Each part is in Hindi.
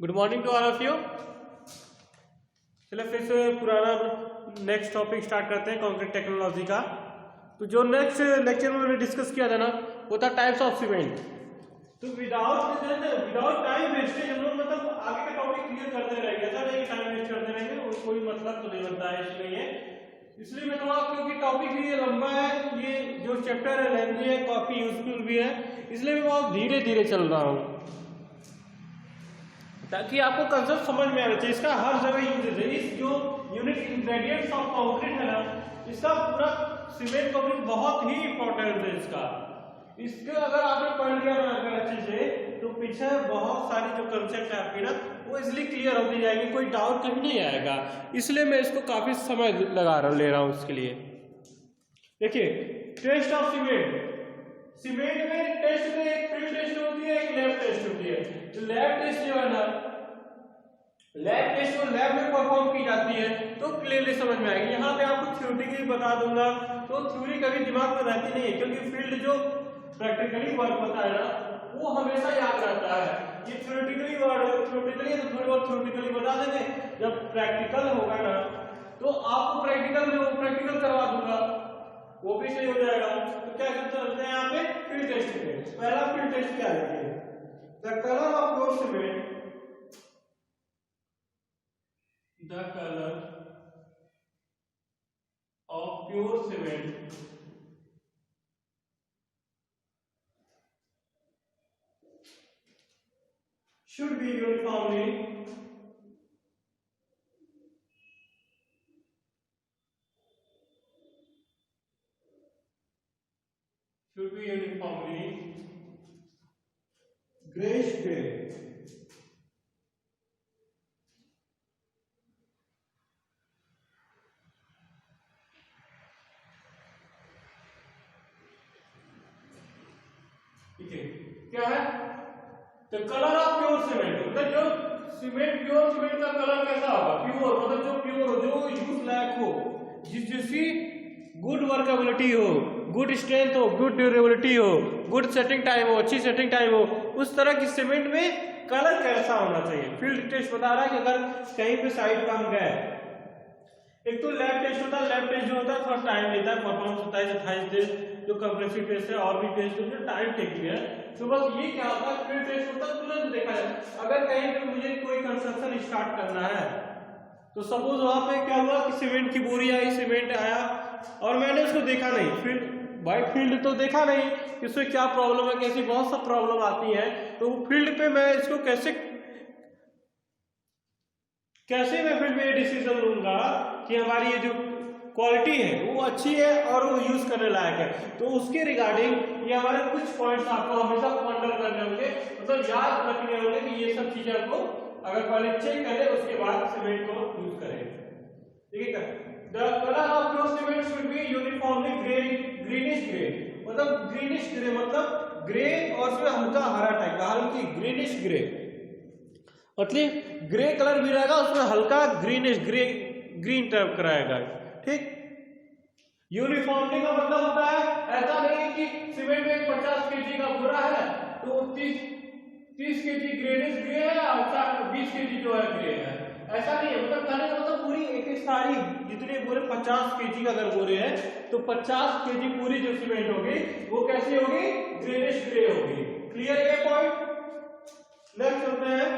Good morning to all of you. चलो फिर से पुराना नेक्स्ट टॉपिक स्टार्ट करते हैं कंक्रीट टेक्नोलॉजी का। तो जो नेक्स्ट लेक्चर में मैंने डिस्कस किया था ना, वो था टाइप्स ऑफ सीमेंट। तो विदाउट टाइम वेस्टेज हम लोग मतलब आगे का टॉपिक क्लियर करते रहेंगे। ऐसा नहीं टाइम वेस्ट करते रहेंगे और कोई मतलब तो नहीं बनता है इसलिए मैं थोड़ा, क्योंकि टॉपिक ये लंबा है, ये जो चैप्टर है लेंथी है, काफी यूजफुल भी है, इसलिए मैं बहुत धीरे धीरे चल रहा हूँ ताकि आपको कंसेप्ट समझ में आना चाहिए। इसका हर जगह यूज है। इस जो यूनिक इंग्रेडिएंट्स ऑफ कंक्रीट है ना, इसका पूरा सीमेंट कंक्रीट बहुत ही इंपॉर्टेंट है। इसके अगर आपने पढ़ लिया ना अगर अच्छे से, तो पीछे बहुत सारी जो कंसेप्ट है आपकी ना, वो इजिली क्लियर होती जाएगी, कोई डाउट कहीं नहीं आएगा। इसलिए मैं इसको काफी समय ले रहा हूँ इसके लिए। देखिए, टेस्ट ऑफ सीमेंट में टेस्ट में एक फील्ड टेस्ट होती है, एक लैब टेस्ट होती है। तो लैब टेस्ट जो है ना, लैब टेस्ट को लैब में परफॉर्म की जाती है तो क्लियरली समझ में आएगी। यहाँ पे आपको थ्योरेटिकली बता दूंगा, तो थ्योरी कभी दिमाग में रहती नहीं है, क्योंकि फील्ड जो प्रैक्टिकली वर्क होता है ना, वो हमेशा याद रहता है। ये थ्योरेटिकली है तो थोड़ी बहुत थ्योरेटिकली बता देंगे। जब प्रैक्टिकल होगा ना, तो आपको प्रैक्टिकल करवा दूंगा, वो भी सही हो जाएगा। तो क्या करते हैं यहाँ पे फील्ड टेस्ट पे। पहला फील्ड टेस्ट क्या है? The colour of your cement, the colour of pure cement should be uniformly grayish gray. ठीक है, क्या है? तो कलर ऑफ प्योर सीमेंट, मतलब जो सीमेंट प्योर सीमेंट का कलर कैसा होगा? प्योर मतलब जो प्योर हो, जो यूज लायक हो, जिसकी गुड वर्केबिलिटी हो, गुड स्ट्रेंथ हो, गुड ड्यूरेबिलिटी हो, गुड सेटिंग टाइम हो, अच्छी सेटिंग टाइम हो, उस तरह की सीमेंट में कलर कैसा होना चाहिए। फील्ड टेस्ट बता रहा है कि अगर कहीं पे साइड का हम गए, एक तो लैब टेस्ट होता है। लैब टेस्ट जो होता है थोड़ा टाइम लेता है, परफॉर्मेंस 27-28 दिन। जो कंप्रेसिव टेस्ट है और भी टेस्ट होते हैं, टाइम टेकिंग है। तो बस ये क्या होता है, फील्ड टेस्ट होता है, तुरंत देखा जाए। अगर कहीं पे मुझे कोई कंस्ट्रक्शन स्टार्ट करना है, तो सपोज वहां पे क्या हुआ कि सीमेंट की बोरी आई, सीमेंट आया और मैंने उसको देखा नहीं, फील्ड तो देखा नहीं कि उसमें क्या प्रॉब्लम है, कैसी बहुत सा प्रॉब्लम आती है। तो फील्ड पे मैं इसको कैसे मैं फील्ड में ये डिसीजन लूंगा कि हमारी ये जो क्वालिटी है वो अच्छी है और वो यूज करने लायक है। तो उसके रिगार्डिंग ये हमारे कुछ पॉइंट्स आपको हमेशा पॉइंटर करने होंगे, मतलब याद रखने होंगे कि ये सब चीजें आपको अगर पहले चेक करें उसके बाद सीमेंट को यूज करें। ठीक है, the colour of your cement should be uniformly greenish grey. मतलब ग्रीनिश ग्रे मतलब ग्रे और उसमें हल्का हरा टाइप का, हल्की ग्रीनिश ग्रे, मतलब ग्रे कलर भी रहेगा, उसमें हल्का ग्रीनिश ग्रीन टाइप का रहेगा। ठीक, यूनिफॉर्मली का मतलब होता है ऐसा नहीं है कि सीमेंट में 50 केजी का बोरा है तो 30 केजी ग्रेनिश ग्रे है और 20 केजी जो है ग्रे है, ऐसा नहीं है। मतलब कहने का मतलब पूरी एक सारी जितने बोरे 50 केजी का अगर बोरे है तो 50 केजी पूरी जो सीमेंट होगी वो कैसी होगी? ग्रेनिश ग्रे होगी। क्लियर ये पॉइंट? नेक्स्ट होते हैं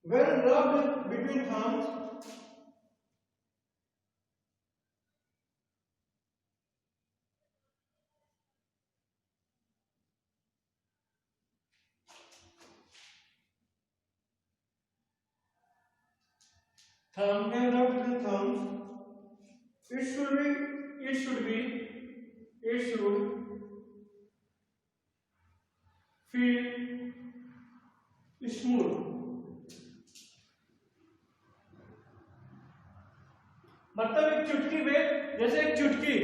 when rubbed between thumbs, when rubbed with thumbs, it should feel smooth। मतलब एक चुटकी में, जैसे एक चुटकी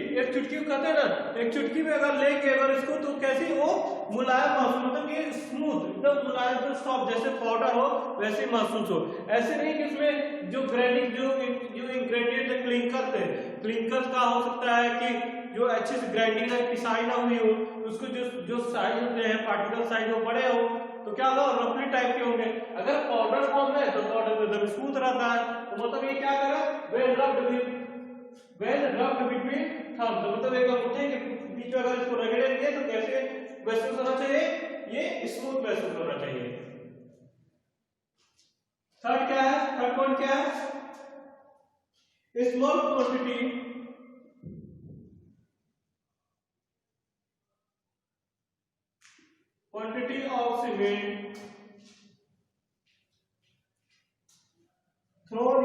कहते हैं ना, एक चुटकी में अगर लेके अगर इसको तो कैसी वो मुलायम महसूस, मतलब ये स्मूथ एकदम मुलायम तो सॉफ्ट, जैसे पाउडर हो वैसे महसूस हो। ऐसे नहीं कि उसमें जो ग्राइंडिंग जो इंग्रेडिएंट है क्लिंकर का हो सकता है कि जो अच्छे से ग्राइंडिंग पिसाई ना हुई हो, उसको जो जो साइज होते हैं पार्टिकल साइज वो बड़े हो तो क्या होगा, रफली टाइप के होंगे। अगर पाउडर फॉर्म में तो पाउडर एकदम स्मूथ रहता है, तो मतलब ये क्या करे, वेल रब्ड बिटवीन थंब, तो मतलब एक अंगूठे के बीच में अगर इसको रगड़ेंगे तो कैसे महसूस होना चाहिए, ये स्मूथ महसूस होना चाहिए। थर्ड क्या है, थर्ड पॉइंट क्या है, small quantity of cement thrown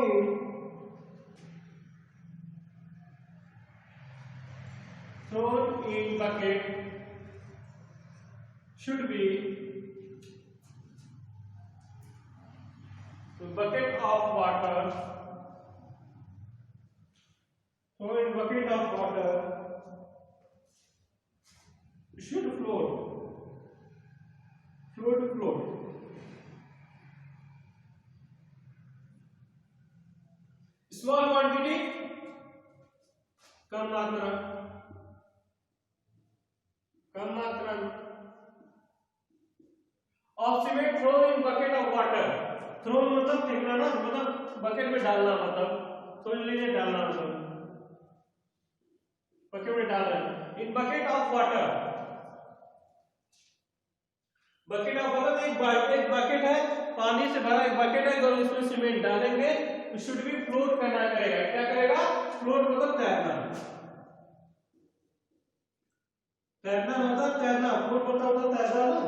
in bucket should be bucket of water, thrown in bucket of water should float. Small quantity कम मात्रा of cement throw in bucket of water, throw मतलब फेंकना ना, मतलब बकेट में डालना, मतलब समझ लीजिए डालना, मतलब बकेट में डालना। In bucket of water, bucket of water एक बकेट है, पानी से भरा एक बकेट है, अगर उसमें सीमेंट डालेंगे तो शुड बी फ्लोट करना करेगा, क्या करेगा, फ्लोट मतलब तैरना, तैरना, फ्लोट मतलब तैरना ना।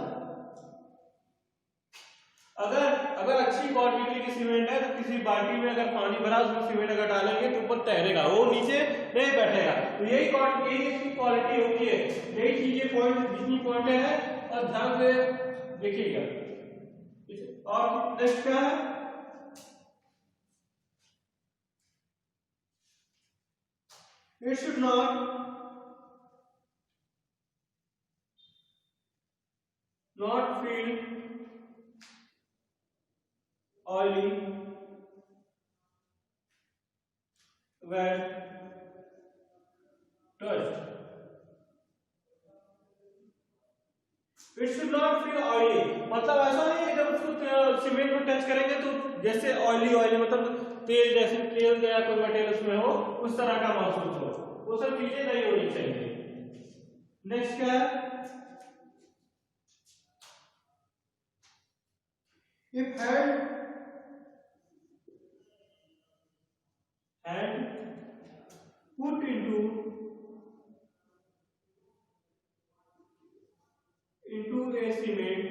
अगर अच्छी क्वांटिटी की सीमेंट है तो किसी बाल्टी में अगर पानी भरा उसमें सीमेंट अगर डालेंगे तो ऊपर तैरेगा, वो नीचे नहीं बैठेगा। तो यही इसकी क्वालिटी होती है, यही चीजें पॉइंट जितनी पॉइंट है और ध्यान से देखिएगा। और नेक्स्ट क्या है, it should not feel oily when touched. It should not feel oily, मतलब ऐसा नहीं है जब उसको सीमेंट को टच करेंगे तो जैसे ऑयली मतलब तेल जैसे तेल या कोई मटेरियल उसमें हो उस तरह का महसूस हो, वो सब चीजें नहीं होनी चाहिए। नेक्स्ट क्या है, if hand put into a cement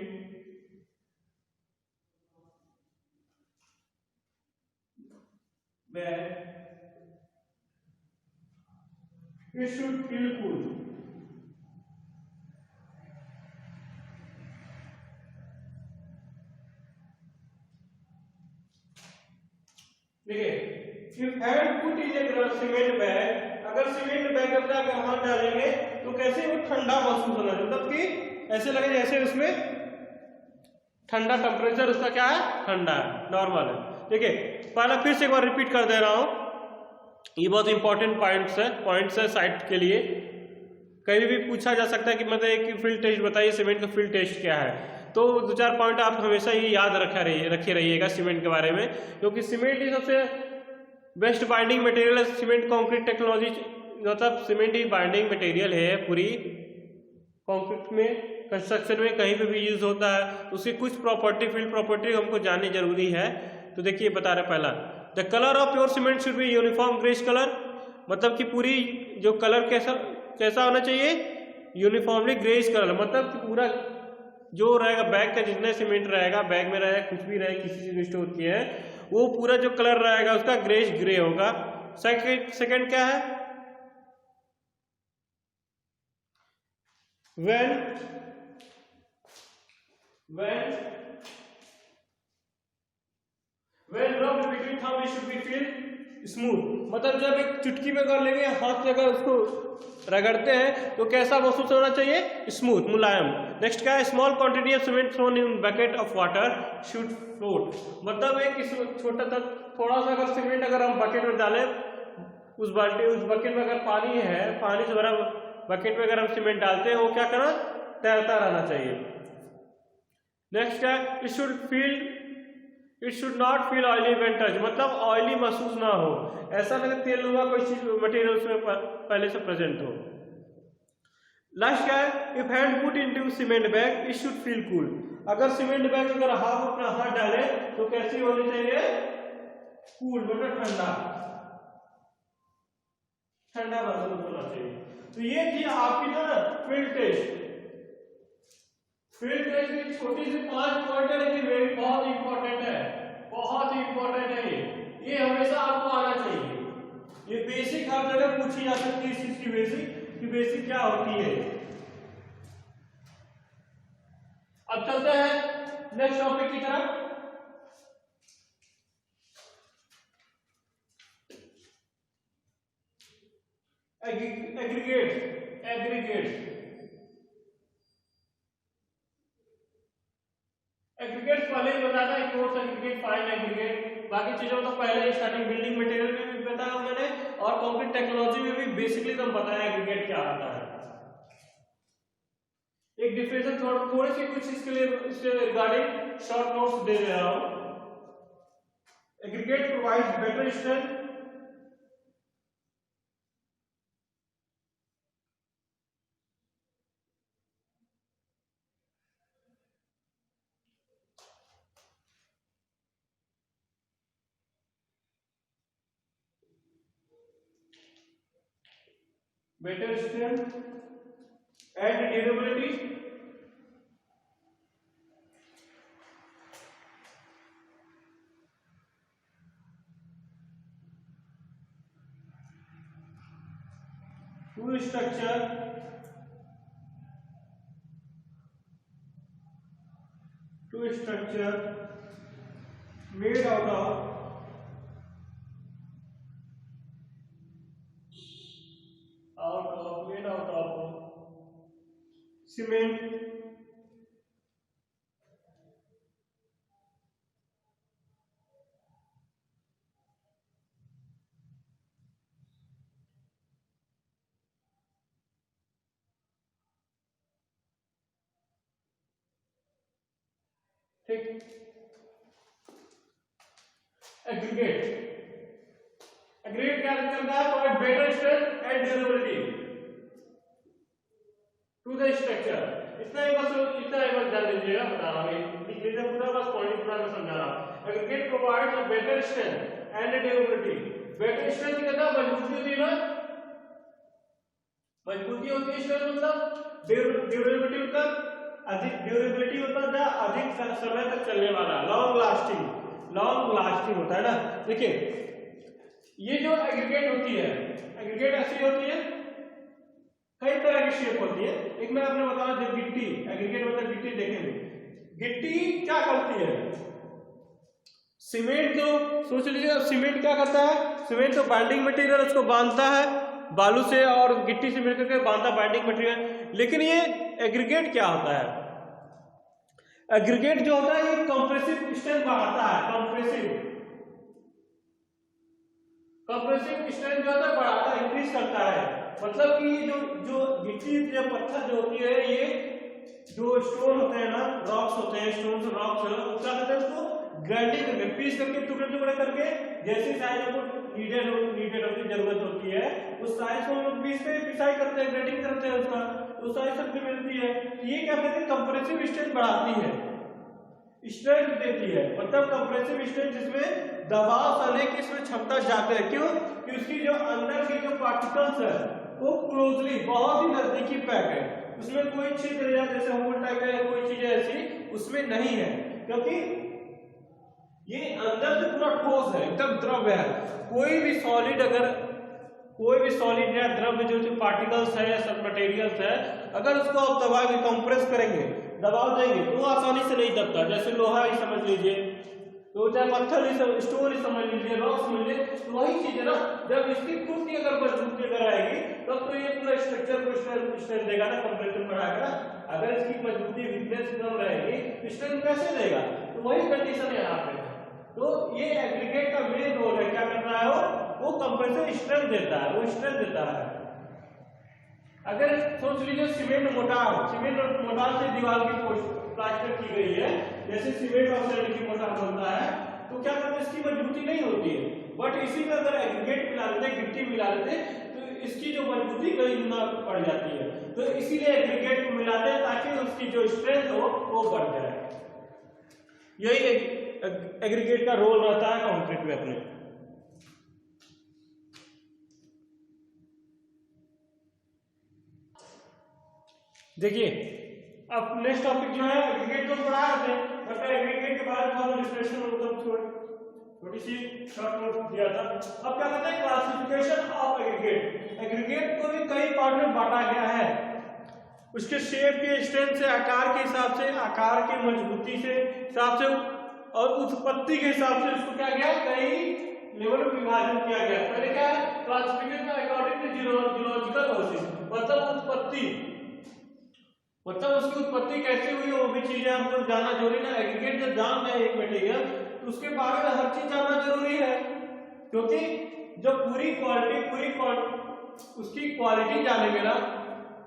bag, it should feel cool. देखिए, if hand put in a cement bag, अगर सीमेंट बैग के अंदर अगर हाथ डालेंगे तो कैसे वो ठंडा महसूस होना, मतलब कि ऐसे लगे जैसे उसमें ठंडा, टेम्परेचर उसका क्या है, ठंडा है, नॉर्मल है। देखिए पहला फिर से एक बार रिपीट कर दे रहा हूं, ये बहुत इंपॉर्टेंट पॉइंट्स है साइट के लिए, कहीं भी पूछा जा सकता है कि मतलब एक फील्ड टेस्ट बताइए, सीमेंट का फील्ड टेस्ट क्या है, तो 2-4 पॉइंट आप हमेशा ये याद रखे रहिएगा सीमेंट के बारे में, क्योंकि सीमेंट ही सबसे बेस्ट बाइंडिंग मटेरियल है। सीमेंट कंक्रीट टेक्नोलॉजी, मतलब सीमेंट ही बाइंडिंग मटेरियल है पूरी कंक्रीट में, कंस्ट्रक्शन में कहीं पे भी यूज होता है। उसकी कुछ प्रॉपर्टी, फील्ड प्रॉपर्टी हमको जाननी जरूरी है। तो देखिए बता रहे, पहला the colour of pure cement should be uniform greyish colour, मतलब कि पूरी जो कलर कैसा होना चाहिए, यूनिफॉर्मली ग्रेइश कलर, मतलब कि पूरा जो रहेगा बैग का जितना सीमेंट रहेगा, बैग में रहेगा कुछ भी रहे, किसी चीज में स्टोर किया है, वो पूरा जो कलर रहेगा उसका ग्रेइश ग्रे होगा। सेकंड क्या है, when rubbed between thumb it should be feel smooth, मतलब जब एक चुटकी में कर लेंगे, हाथ से अगर उसको रगड़ते हैं तो कैसा महसूस होना चाहिए, स्मूथ, मुलायम। नेक्स्ट क्या है, small quantity of cement thrown in bucket of water should float, मतलब एक छोटा सा थोड़ा सा अगर सीमेंट अगर हम बकेट में डालें, उस बकेट में अगर पानी है, पानी से भरा बकेट में अगर हम सीमेंट डालते हैं वो क्या करना, तैरता रहना चाहिए। नेक्स्ट क्या है, it should not feel oily when touch, मतलब ऑयली महसूस ना हो, ऐसा लगे तेल लुआ कोई चीज मटेरियल उसमें पहले से प्रेजेंट हो। लास्ट क्या है, if hand put into cement bag it should feel cool, अगर सीमेंट बैग अगर हाथ अपना हाथ डाले तो कैसी होनी चाहिए, कूल मतलब ठंडा, ठंडा महसूस होना चाहिए। तो ये थी आपकी ना फील्ड टेस्ट। फील्ड टेस्ट की छोटी सी 5 पॉइंट है, लेकिन वे भी बहुत इंपॉर्टेंट है, बहुत ही इंपॉर्टेंट है ये हमेशा आपको आना चाहिए। ये बेसिक हर जगह पूछी जा सकती है इस चीज की, बेसिक कि बेसिक क्या होती है। अब चलते हैं नेक्स्ट टॉपिक की तरफ। एग्रीगेट पहले ही बताया था, कोर्स एग्रीगेट, फाइन एग्रीगेट, बाकी चीजों तो पहले ही स्टार्टिंग बिल्डिंग मटेरियल में भी बताया मैंने, और कंक्रीट टेक्नोलॉजी में भी बेसिकली तो बताया एग्रीगेट क्या होता है। एक डिफरेंशियल थोड़ी सी कुछ इसके लिए इसके रिगार्डिंग शॉर्ट नोट्स दे रहा हूं। Aggregate provides better strength, better strength and durability, to structure made out of cement, ठीक। एग्रीगेट क्या करता है, provide better strength and durability to the structure. इतना ही बस जान लीजिएगा, बता रहा हूं, लिख लीजिए पूरा, बस पॉइंट पूरा मैं समझा रहा हूं। Aggregate provides a better strength and durability, better strength कहता है मजबूती होती है ना, मजबूती होती है स्ट्रेंथ मतलब, ड्यूरेबिलिटी मतलब अधिक, ड्यूरेबिलिटी मतलब क्या, अधिक समय तक चलने वाला, लॉन्ग लास्टिंग होता है ना। देखिए ये जो एग्रीगेट होती है, एग्रीगेट ऐसी होती है, कई तरह की शेप होती है। एक मैं आपने बताया जब गिट्टी, एग्रीगेट मतलब गिट्टी, देखेंगे गिट्टी क्या करती है, सीमेंट जो सोच लीजिए, सीमेंट क्या करता है, सीमेंट तो बाइंडिंग मटेरियल उसको बांधता है बालू से, और गिट्टी से मिलकर के बांधता बाइंडिंग मटेरियल। लेकिन ये एग्रीगेट क्या होता है, एग्रीगेट जो होता है ये कंप्रेसिव स्ट्रेंथ बढ़ाता है, कंप्रेसिव स्ट्रेंथ जो होता है बढ़ाता है, इंक्रीज करता है। मतलब कि जो गिट्टी या पत्थर जो होती है, ये जो स्टोन होते हैं ना, रॉक्स होते हैं, स्टोन से रॉक्स वो क्या करते हैं, उसको ग्राइंडिंग करके, पीस करके, टुकड़े करके, जैसे साइज को नीडेड होती जरूरत होती है उस साइज को हम लोग पीस पे पिसाई करते हैं, ग्राइंडिंग करते हैं, उसका उस साइज सबसे मिलती है। ये क्या कहते हैं, कंप्रेसिव स्ट्रेंथ बढ़ाती है, स्ट्रेंथ देती है, मतलब कंप्रेसिव स्ट्रेंथ जिसमें दबाव सहने की इसमें क्षमता जाते हैं। क्यों कि उसकी जो अंदर के जो पार्टिकल्स है वो क्लोजली, बहुत ही नजदीकी पैक है, उसमें कोई छिद्र या जैसे होल टाइप है कोई चीज ऐसी उसमें नहीं है, क्योंकि ये अंदर से पूरा ठोस है, एकदम द्रव्य है। कोई भी सॉलिड या द्रव्य जो पार्टिकल्स है या सब मटेरियल्स है, अगर उसको आप दबा के कंप्रेस करेंगे, दबाव देंगे तो आसानी से नहीं दबता। जैसे लोहा ही समझ लीजिए, तो चाहे पत्थर ही, स्टोन ही समझ लीजिए, रॉक समझ लीजिए, तो वही चीज है ना, जब इसकी खुद की अगर मजबूती अगर आएगी तब तो ये पूरा स्ट्रक्चर को स्ट्रेंथ देगा ना, कंप्रेशन बढ़ाएगा ना। अगर इसकी मजबूती वीकनेस कम रहेगी स्ट्रेंथ कैसे देगा, तो वही कंडीशन है यहाँ पे। तो ये एग्रीगेट का मेन रोल है, क्या करता है वो कंप्रेसिव स्ट्रेंथ देता है, वो स्ट्रेंथ देता है। अगर सोच लीजिए सीमेंट मोटार से दीवार की प्लास्टर की गई है, जैसे सीमेंट और सैंड की मोटार बनता है, तो क्या करते हैं इसकी मजबूती नहीं होती है। बट इसी में अगर एग्रीगेट मिला देते, गिट्टी मिला देते, तो इसकी जो मजबूती कई गुना बढ़ जाती है। तो इसीलिए एग्रीगेट को मिलाते हैं ताकि उसकी जो स्ट्रेंथ हो वो बढ़ जाए। यही एग्रीगेट का रोल रहता है कंक्रीट में अपने। देखिए अब नेक्स्ट टॉपिक जो है एग्रीगेट तो पढ़ा रहे थे, बट एग्रीगेट के बारे में थोड़ा डिस्कशन मतलब छोटी सी शॉर्ट नोट दिया था। अब क्या कहते हैं क्लासिफिकेशन ऑफ एग्रीगेट। एग्रीगेट को भी कई पार्ट में बांटा गया है, उसके शेप के स्ट्रेंथ से, आकार के हिसाब से, आकार की मजबूती से हिसाब से और उत्पत्ति के हिसाब से उसको क्या गया कई लेवल में विभाजन किया गया। पहले क्या है क्लासिफिकेशन अकॉर्डिंग टू जियोलॉजिकल ऑर्जिन, मतलब उत्पत्ति, मतलब उसकी उत्पत्ति कैसे हुई वो भी चीजें हमको जानना जरूरी ना। एग्रीगेट जब जान जाए एक मटेरियल तो उसके बारे में हर चीज जानना जरूरी है, क्योंकि जब पूरी उसकी क्वालिटी जानेंगे ना,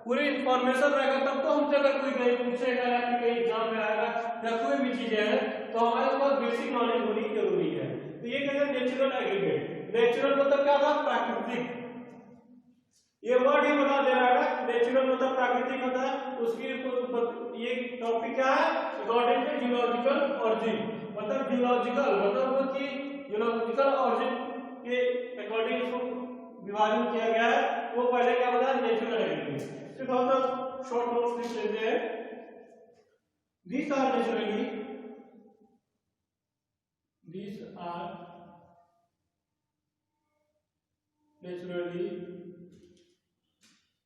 पूरी इंफॉर्मेशन रहेगा, तब तो हमसे अगर कोई कहीं पूछेगा या फिर कहीं एग्जाम में आएगा या कोई भी चीजें है तो हमारे पास बेसिक नॉलेज होनी जरूरी है। तो ये कहते हैं नेचुरल एग्रीगेट। नेचुरल मतलब क्या था प्राकृतिक, ये वर्ड ही बता दे रहा है। नेचुरल मतलब प्राकृतिक होता है, उसकी ये टॉपिक क्या है अकॉर्डिंग टू जियोलॉजिकल ऑरिजिन, मतलब जियोलॉजिकल मतलब कि जियोलॉजिकल ऑरिजिन के अकॉर्डिंग इसको विभाजन किया गया है। वो पहले क्या बताया नेचुरल एग्रीगेट। तो थोड़ा सा शॉर्ट नोट्स लिख लेते हैं। These are naturally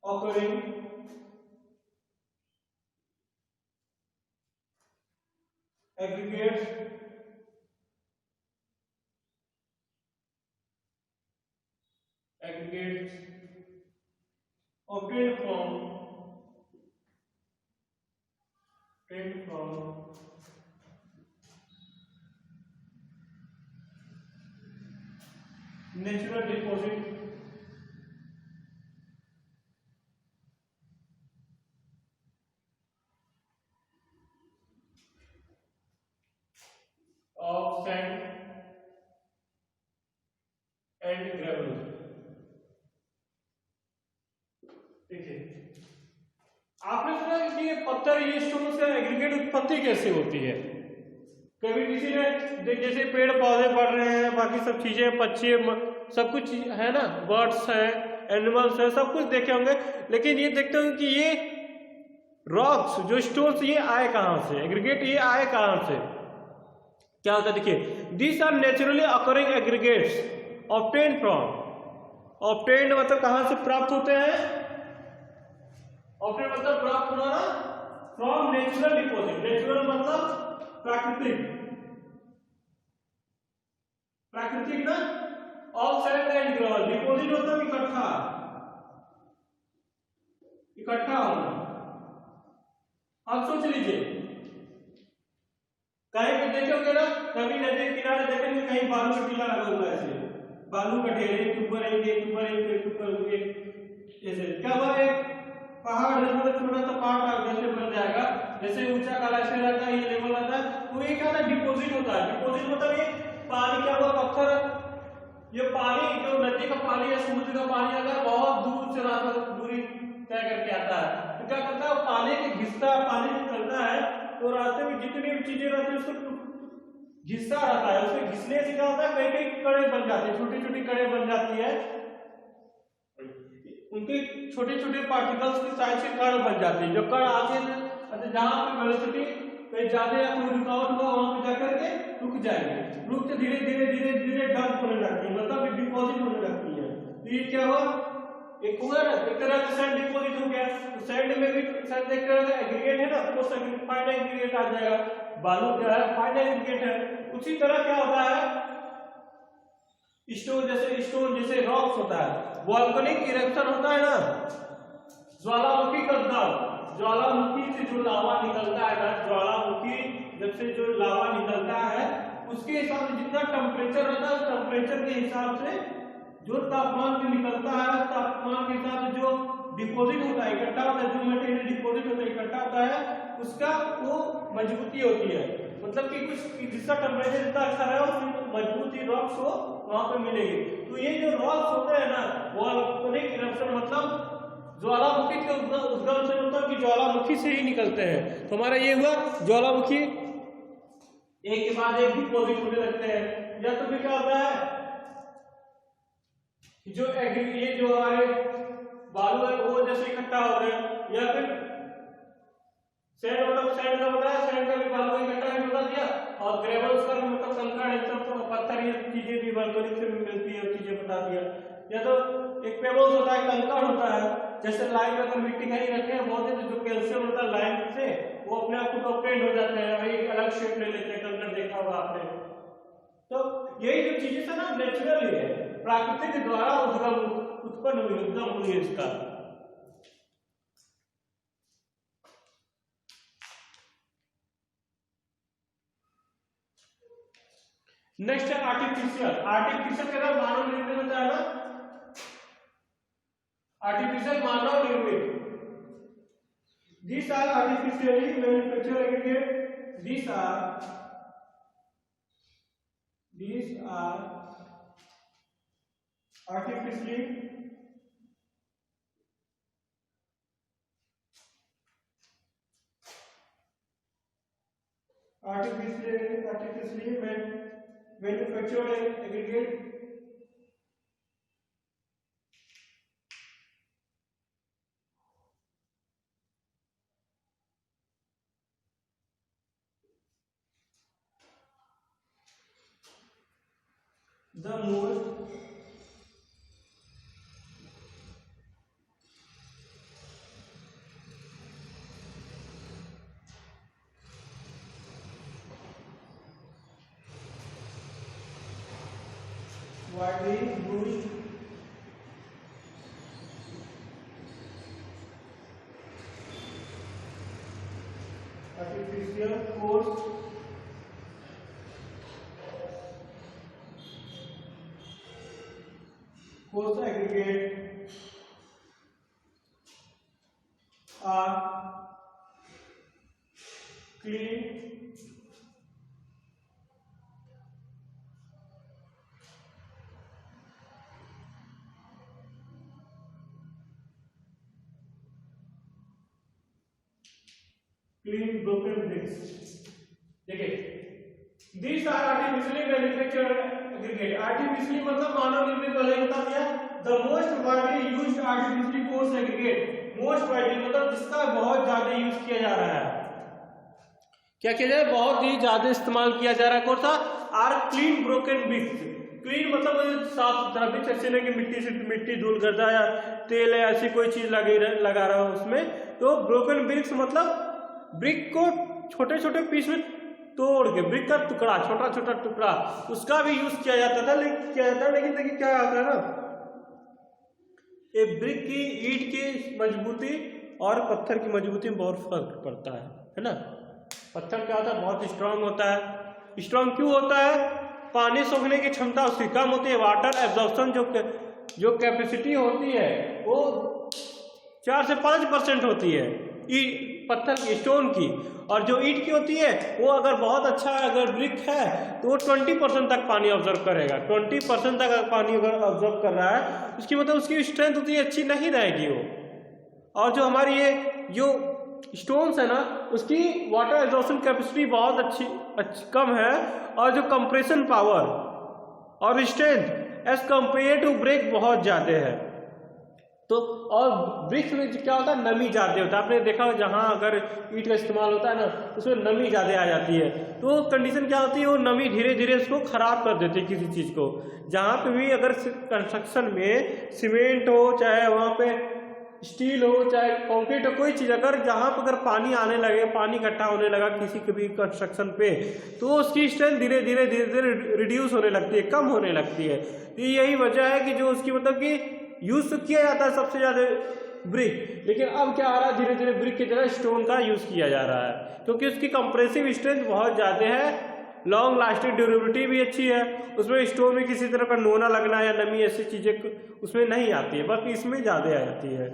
occurring aggregates obtained from natural deposit of sand and gravel। देखिए आपने सुना कि ये पत्थर ये स्टोन से एग्रीगेट उत्पत्ति कैसे होती है। कभी किसी ने जैसे पेड़ पौधे बढ़ रहे हैं, बाकी सब चीजें पक्षी सब कुछ है ना, बर्ड्स है, एनिमल्स है, सब कुछ देखे होंगे, लेकिन ये देखते होंगे कि ये रॉक्स जो स्टोन्स ये आए कहां से, एग्रीगेट ये आए कहां से, क्या होता है। देखिए these are naturally occurring aggregates obtained from, obtained मतलब कहां से प्राप्त होते हैं, ऑब्टेन्ड मतलब प्राप्त होना ना, फ्रॉम नेचुरल डिपॉजिट। नेचुरल मतलब प्राकृतिक, प्राकृतिक ना, of sand and gravel. Deposit मतलब इकट्ठा, इकट्ठा होना। आप सोच लीजिए कहीं भी देखोगे ना, कभी नदी के किनारे देखेंगे कहीं बालू का टीला लगा हुआ है, ऐसे बालू का ढेर एक ऊपर एक ऊपर एक ऐसे क्या हुआ, एक पहाड़ मतलब छोटा सा पहाड़ जैसे बन जाएगा, जैसे ऊंचा काला ऐसे रहता है, ये लेवल रहता है, तो ये क्या होता है डिपॉजिट होता है। डिपॉजिट मतलब ये पानी क्या हुआ पत्थर, ये पानी जो नदी का पानी या समुद्र का पानी अगर बहुत दूर से रास्ता दूरी तय करके आता है तो क्या करता है पानी के घिसता, पानी निकलता है तो रास्ते में जितनी भी चीजें रहती है उसको घिसता रहता है, उसके घिसने से क्या होता है कई कई कड़े बन जाते हैं, छोटी छोटी कड़े बन जाती है, उनके छोटे छोटे पार्टिकल्स की साइज के कण बन जाते हैं। जो कण आगे जहां पे वेलोसिटी कहीं ज्यादा या कोई रुकावट हुआ वहां पे जाकर के रुक जाएंगे, रुक के धीरे धीरे धीरे धीरे डंप होने लगती है, मतलब डिपॉजिट होने लगती है। तो ये क्या हुआ, एक हुआ ना एक तरह का सैंड डिपॉजिट हो गया। तो सैंड में भी सैंड एक तरह का एग्रीगेट है ना, तो फाइन एग्रीगेट आ जाएगा, बालू क्या है फाइन एग्रीगेट है। उसी तरह क्या होता है स्टोन जैसे रॉक्स होता है, वॉल्केनिक इरेक्शन होता है ना, ज्वालामुखी का दल, ज्वालामुखी से जो लावा निकलता है ना, ज्वालामुखी जब से जो लावा निकलता है उसके हिसाब से जितना टेम्परेचर रहता है उस टेम्परेचर के हिसाब से जो तापमान भी निकलता है, उस तापमान के हिसाब से जो डिपॉजिट होता है, इकट्ठा होता है, जो मटेरियल डिपॉजिट होता है, इकट्ठा होता है, उसका वो मजबूती होती है। मतलब कि कुछ जिसका टेम्परेचर जितना अच्छा रहेगा उसकी मजबूती रॉक्स को वहां पे मिलेगी। तो ये जो रॉक्स होते हैं ना, वोल्केनिक इरप्शन मतलब ज्वालामुखी के उद्गम से, मतलब कि ज्वालामुखी से ही निकलते हैं। तो हमारा ये हुआ ज्वालामुखी एक के बाद एक डिपॉजिट होने लगते हैं। या तो फिर क्या होता है, जो ये जो हमारे बालू है वो जैसे इकट्ठा हो गए, या फिर सैंड, मतलब सैंड का होता है, सैंड का भी बालू इकट्ठा नहीं होता दिया, और ग्रेवल्स का भी मतलब कंकड़ है, सब पत्थर, ये चीजें भी वोल्केनिक से मिलती है, चीजें बता दिया। या तो एक पेबल्स होता है, कंकड़ होता है, जैसे लाइम में अगर मिट्टी कहीं रखे हैं बहुत ही, तो जो कैल्शियम होता है लाइम से वो अपने आप को ऑपरेट हो जाते हैं, वही अलग शेप ले लेते हैं, कंकड़ देखा होगा आपने। तो यही जो चीजें है ना, नेचुरल ही है, प्राकृतिक के द्वारा उत्पन्न हुई, उद्गम हुई है इसका। नेक्स्ट है आर्टिफिशियल। आर्टिफिशियल के अंदर मानव निर्मित होता है ना, आर्टिफिशियल मानव निर्मित। These are artificially manufactured aggregate. These are artificially manufactured aggregate the most widely used artificial coarse aggregate are clean, broken bricks। देखिए, these are artificially manufactured aggregate। artificially मतलब मानव निर्मित वाले बता दिया। the most widely used artificially coarse aggregate, most widely मतलब जिसका बहुत ज्यादा यूज किया जा रहा है, क्या किया जा रहा है, बहुत ही ज्यादा इस्तेमाल किया जा रहा है। कौन सा? Are clean broken bricks. Clean मतलब साफ सुथरा ब्रिक्स, ऐसे नहीं कि मिट्टी से मिट्टी धूल गर्दा या तेल है ऐसी कोई चीज लगा रहा हो उसमें। तो ब्रोकन ब्रिक्स मतलब ब्रिक को छोटे छोटे पीस में तोड़ के, ब्रिक का टुकड़ा, छोटा छोटा टुकड़ा, उसका भी यूज किया जाता था, लेकिन देखिए क्या आता है ना, एक ब्रिक की, ईंट की मजबूती और पत्थर की मजबूती में बहुत फर्क पड़ता है ना। पत्थर क्या होता है, बहुत स्ट्रांग होता है। स्ट्रांग क्यों होता है? पानी सोखने की क्षमता उसकी कम होती है, वाटर एब्जॉर्प्शन जो कैपेसिटी होती है वो 4 से 5% होती है पत्थर की, स्टोन की। और जो ईंट की होती है वो अगर बहुत अच्छा अगर ब्रिक है तो वो 20% तक पानी ऑब्जर्व करेगा। 20% तक अगर पानी अगर ऑब्जर्व कर रहा है उसकी मतलब उसकी स्ट्रेंथ उतनी अच्छी नहीं रहेगी वो। और जो हमारी ये जो स्टोन्स है ना उसकी वाटर एब्जॉर्प्शन कैपेसिटी बहुत अच्छी कम है, और जो कंप्रेशन पावर और strength as compare to brick बहुत ज़्यादा है। तो और ब्रिक्स में क्या होता है, नमी ज़्यादा होता है। आपने देखा जहाँ अगर ईंट का इस्तेमाल होता है ना उसमें नमी ज़्यादा आ जाती है, तो कंडीशन क्या होती है, वो नमी धीरे धीरे उसको खराब कर देती है किसी चीज़ को। जहाँ पे भी अगर कंस्ट्रक्शन में सीमेंट हो, चाहे वहाँ पे स्टील हो, चाहे कंक्रीट हो, कोई चीज़ अगर जहाँ पर अगर पानी आने लगे, पानी इकट्ठा होने लगा किसी भी कंस्ट्रक्शन पे, तो उसकी स्ट्रेंथ धीरे धीरे रिड्यूस होने लगती है, कम होने लगती है। तो यही वजह है कि जो उसकी मतलब कि यूज तो किया जाता है सबसे ज़्यादा ब्रिक, लेकिन अब क्या आ रहा है, धीरे धीरे ब्रिक की जगह स्टोन का यूज किया जा रहा है, क्योंकि उसकी कंप्रेसिव स्ट्रेंथ बहुत ज़्यादा है, लॉन्ग लास्टिंग ड्यूरेबिलिटी भी अच्छी है, उसमें स्टोन में किसी तरह का नोना लगना या नमी ऐसी चीज़ें उसमें नहीं आती है, बाकी इसमें ज़्यादा आ जाती है।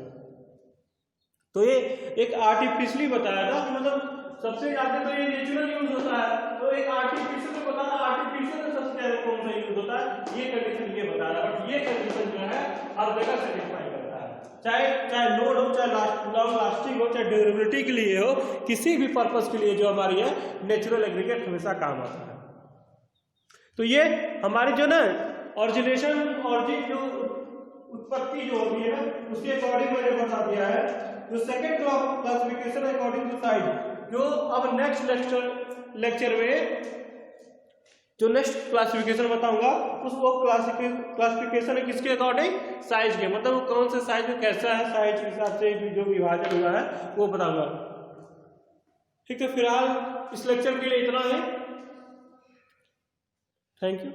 तो ये एक आर्टिफिशियली बताया था कि मतलब सबसे ज्यादा तो ये नेचुरल यूज होता है, तो एक आर्टिफिशियल में बता रहा आर्टिफिशियल में सबसे ज्यादा कौन सा यूज होता है, ये कंडीशन ये बता रहा है। बट ये कंडीशन जो है हर जगह सेटिस्फाई करता है, चाहे लोड हो, चाहे लॉन्ग लास्टिंग हो, चाहे ड्यूरेबिलिटी के लिए हो, किसी भी पर्पस के लिए जो हमारी है नेचुरल एग्रीगेट हमेशा काम आता है। तो ये हमारी जो ना ऑरिजिनेशन जो उत्पत्ति जो होती है ना उसके अकॉर्डिंग मैंने बता दिया है। जो second classification according to size, जो अब नेक्स्ट लेक्चर में जो नेक्स्ट क्लासिफिकेशन बताऊंगा उस वो क्लासिफिकेशन है किसके अकॉर्डिंग, साइज के, मतलब कौन से साइज में कैसा है, साइज के हिसाब से जो विभाजन हुआ है वो बताऊंगा। ठीक है, फिलहाल इस लेक्चर के लिए इतना है। Thank you.